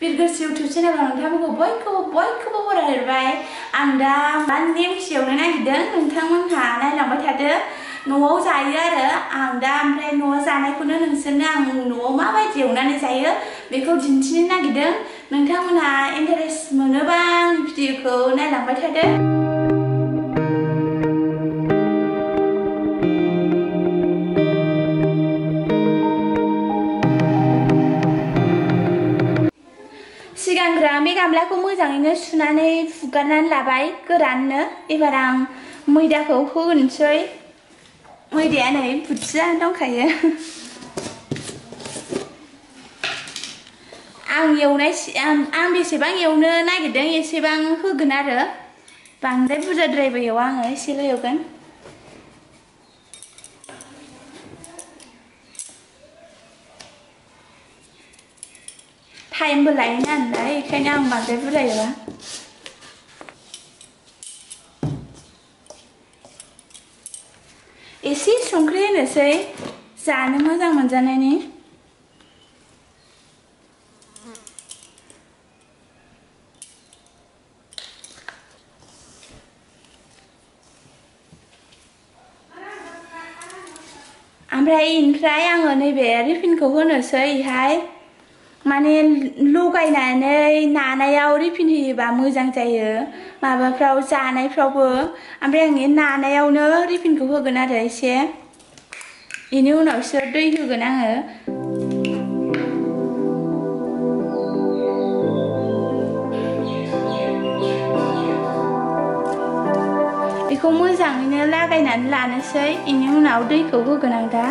बिरगोस YouTube चेनेलाव नोंथांमोनखौ बयखौबो बरायहरबाय। आं दा नेमखि एवनो नागिरदों, नोंथांमोनहा नायलांबाय थादो। न'आव जायो आरो आं दा, ओमफ्राय न'आव जानायखौनो नोंसोरनो आं न'आव माबायदि एवनानै जायो बेखौ दिन्थिनो नागिरदों। नोंथांमोनहा इन्टारेस्ट मोनोबा आंनि भिडिअखौ नायलांबाय थादो। सिगांग्रो आं बे गामलाखौ मोजाङैनो सुनानै फुगारनानै लाबाय गोराननो। एबार आं मैदाखौ होनोसै। मैदाया नै बुरजा दंखायो। आं बेसेबां एवनो नागिरदों एसेबां होगोन आरो, बांद्राय बुरजाद्रायबो एवा आङो, एसेल' एवगोन। टाइमबो लायो नालाय बेखायनो आं बांद्राय बुरजा एवा। एसे संख्रि होनोसै जानो मोजां मोनजानायनि। ओमफ्राय आङो नैबे रिफिनखौ होनोसै इहाय। माने लगायनानै नानायाव रिफिन होयोबा मोजां जायो, माबाफ्राव जानायफ्रावबो। ओमफ्राय आं नानायावनो रिफिनखौ होगोन आरो एसे, बेनि उनावसो दै होगोन आङो। बेखौ मोजाङैनो लागायनानै लानोसै, बेनि उनाव दैखौ होगोन आं दा।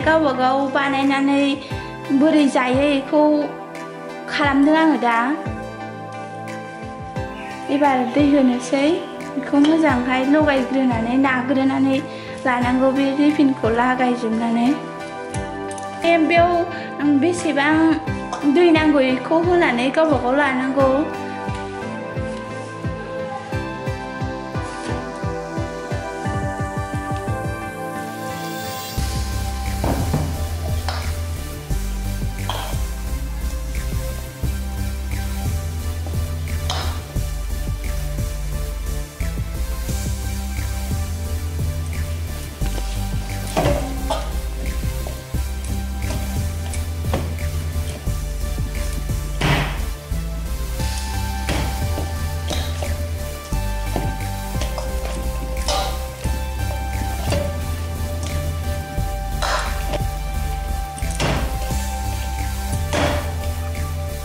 गावबागाव बानायनानै बोरै जायो बेखौ खालामदों आङो दा। एबार दै होनोसै, बेखौ मोजांहाय लगायग्रोनानै नाग्रोनानै लानांगौ, बे रिफिनखौ लागायजोबनानै। बेयाव बेसेबां दै नांगौ बेखौ होनानै गावबागाव लानांगौ।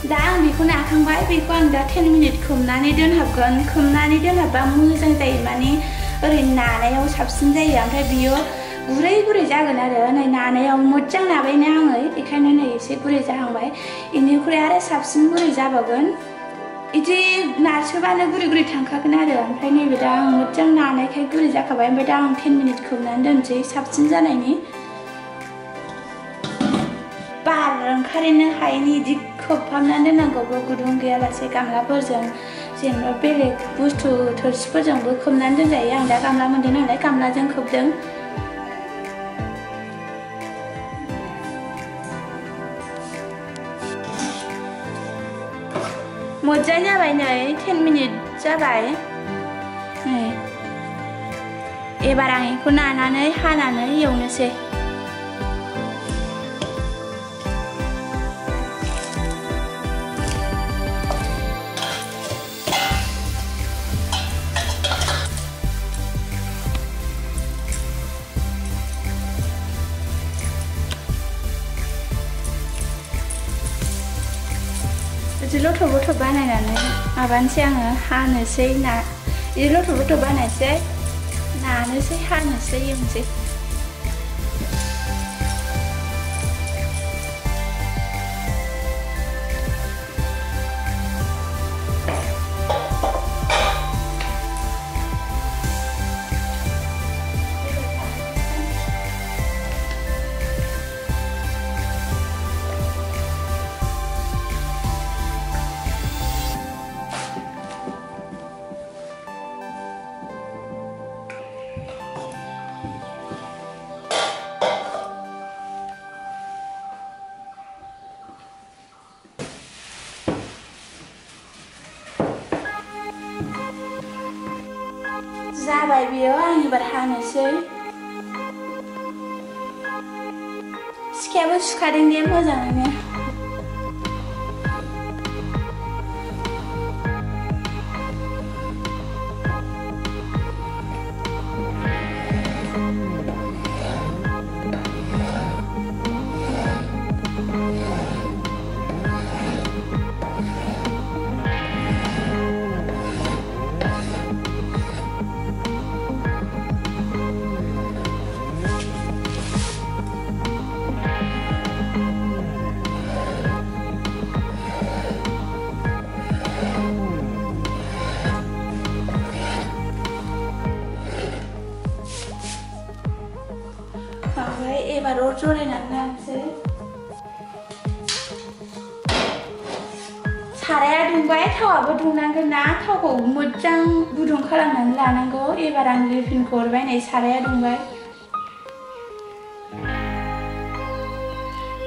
दा आं बेखौ नाखांबाय, बेखौ आं दा 10 मिनिट खोबनानै दोनहाबगोन। खोबनानै दोनहाबबा मोजां जायो, माने ओरै नानायाव साबसिन जायो। ओमफ्राय बियो गुरै जागोन आरो। नै नानायाव मोजां नाबायना आङो, बेखायनो नै एसे गुरै जाहांबाय। बेनिख्रुइ आरो साबसिन गुरै जाबावगोन। बिदि नारसोबानो गुरै थांखागोन आरो। ओमफ्राय नैबे दा आं मोजां नानायखाय गुरै जाखाबाय। ओमफ्राय दा आं 10 मिनिट खोबनानै दोनसै साबसिन जानायनि। बार ओंखारनो हायैनि इदि खोबहाबनानै दोननांगौ, गुदुं गैयालासे गामलाफोरजों। जेनेबा बेलेग बुस्थु थोरसिफोरजोंबो खोबनानै दोनजायो। आं दा गामला मोनदों नालाय गामलाजों खोबदों। मोजां जाबाय, नै 10 मिनिट जाबाय। नै एबार आं बेखौ नानानै हानानै एवनोसै। बिदि लथब बानायनानै माबानोसै आङो, हानोसै। बिदि लथब बानायसै, नानोसै, हानोसै, एवनोसै। जाबाय बियो आं एबार हानोसै सिखायाबो सुखादों दे मोजाङैनो एबार अर जरायनानै लानोसै साराया दुंबाय थावाबो दुंनांगोन ना थावखौ मोजां गुदुं खालामनानै लानांगौ एबार आं रिफाइनखौ हरबाय नै साराया दुंबाय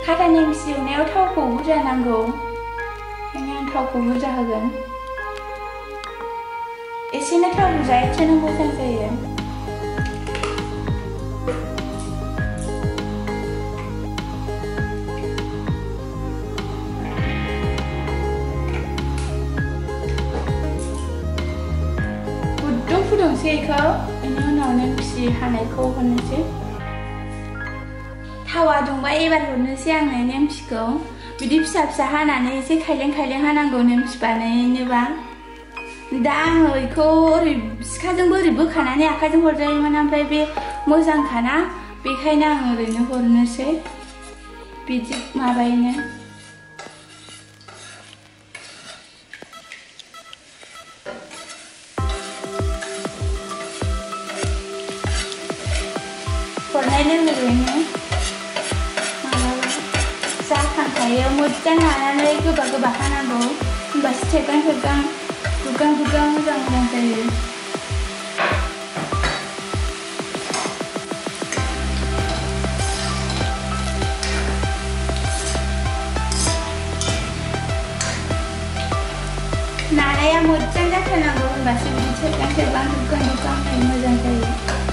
खाथा नेमखि एवनायाव थावखौ बुरजा नांगौ ओंखायनो आं थावखौ बुरजा होगोन एसेनो थाव बुरजा एसेनो मोजां जायो फुदुंसै बेखौ बेनि उनाव नेमखि हानायखौ हरनोसै थावा दुंबाय एबार हरनोसै आङो नेमखिखौ बिदि फिसा फिसा हानानै एसे खायलें खायलें हानांगौ नेमखि बानायनोबा दा आङो बेखौ ओरै सिखाजोंबो ओरै बोखानानै आखाइजों हरजायोमोन ओमफ्राय बे मोजांखाना बेखायनो आं ओरैनो हरनोसै बिदि माबायैनो हरनाय लोगोनो माबाबा जाखांखायो मोजां लानानै गोबा गोबा हानांगौ होमबासो थेबगां थेबगां दुगां दुगां मोजां मोजां जायो नानाया मोजां जाथारनांगौ होमबासो बिदि थेबगां थेबगां दुगां दुगां मोजां जायो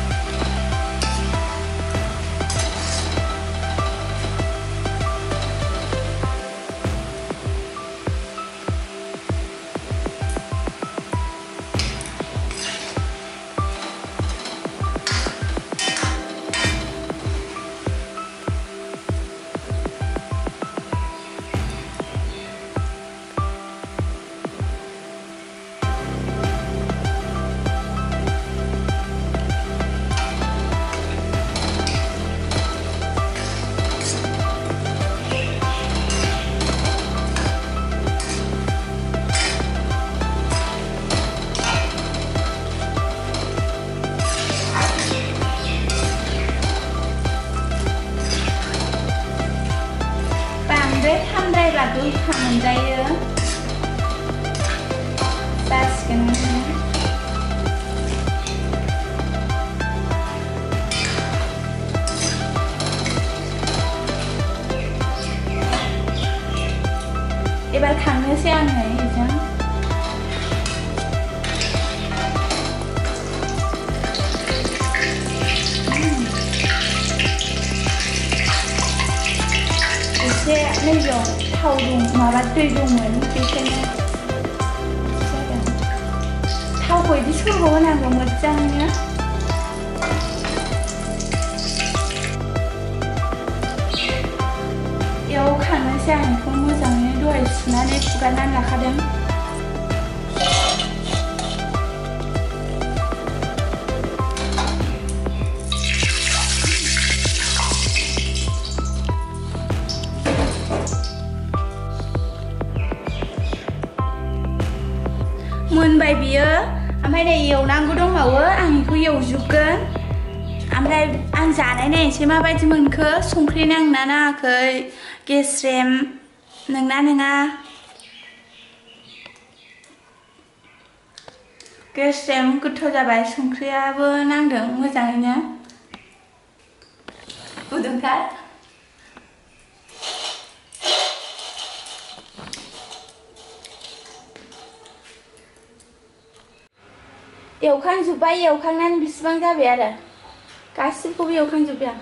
गोखा मोनजायो जासिगोन एबार खांनोसै आङो बेजों एसे नैबेयाव थाव दं माबा दै दंमोन बेखायनो जादों थावखौ बिदि सरग होनांगौ मोजांनो बेयाव खांनोसै आं बेखौ मोजाङै दहाय सुनानै फुगारनानै लाखादों मोनबाय बियो ओमफ्राय नै एवनांगौ दंबावो आं बेखौ एवजोबगोन ओमफ्राय आं जानाय नायनोसै माबायदि मोनखो संख्रि नांना नाङाखै गेस्रेम नोंना नङा गेस्रेम गोथाव जाबाय संख्रियाबो नांदों मोजाङैनो गुदुंथार एवखांजोब्बाय एवखांनानै बिसिबां जाबाय आरो गासिबखौबो एवखांजोब्बाय आं